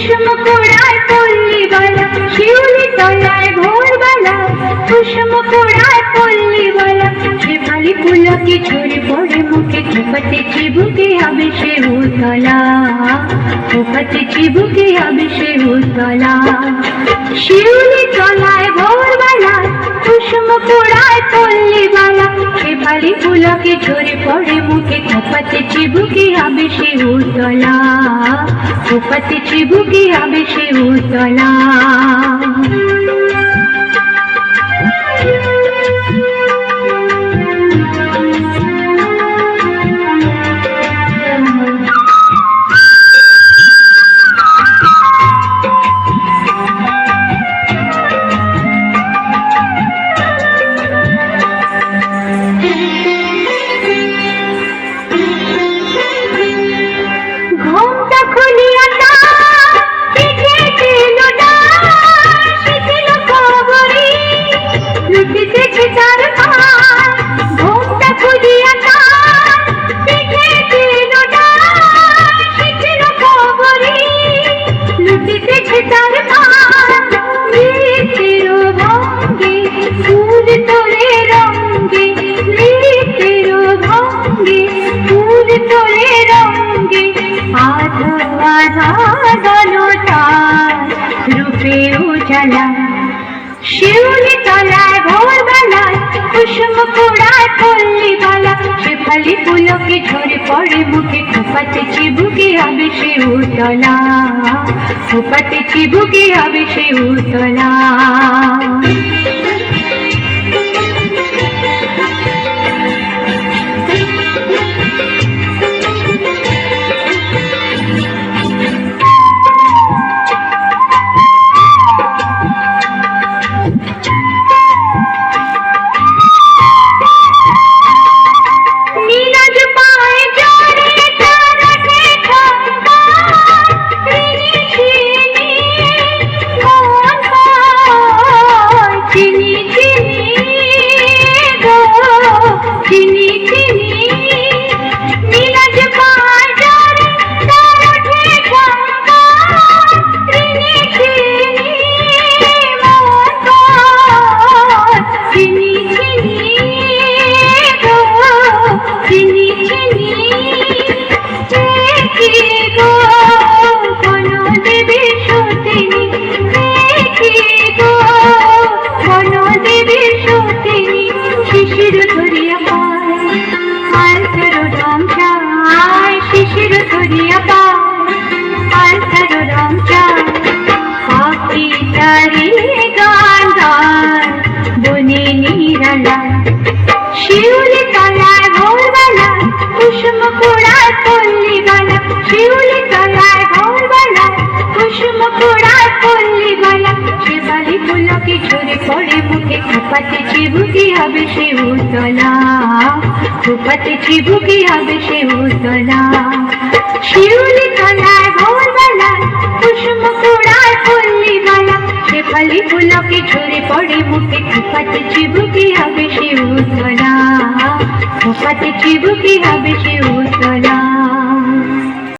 কুসুম কুড়ায় পল্লী বালা, শিউলি তলায় ভোরবেলা। কুসুম কুড়ায় পল্লী বালা, শেফালি পুলকে ঝরে পড়ে মুখে। খোপাতে চিবুকে হবে সে উতলা, খোপাতে চিবুকে হবে সে উতলা। শিউলি তলায় ভোরবেলা, কুসুম কুড়ায় পল্লী বালা। শেফালি পুলকে ঝরে পড়ে মুখে। খোপাতে চিবুকে হবে সে উতলা, খোপাতে চিবুকে হবে সে উতলা। শিউলি তলায় ভোরবেলায়, কুসুম কুড়ায় পল্লী বালা। শেফালি পুলকে ঝরে পড়ে মুখে। খোপাতে চিবুকে হবে সে উতলা, খোপাতে চিবুকে হবে সে উতলা। শিউলি তলায় ভোরবেলা, কুসুম কুড়ায় পল্লী বালা। শিউলি তলায় ভোরবেলা, কুসুম কুড়ায় পল্লী বালা। শেফালি পুলকে ঝরে পড়ে মুখে। খোপাতে চিবুকে হবে সে উতলা, খোপাতে চিবুকে হবে সে উতলা। শিউলি তলায় ভোরবেলা, কুসুম কুড়ায় পল্লী বালা। শেফালি পুলকে ঝরে পড়ে মুখে। খোপাতে চিবুকে হবে সে উতলা, খোপাতে চিবুকে হবে সে উতলা।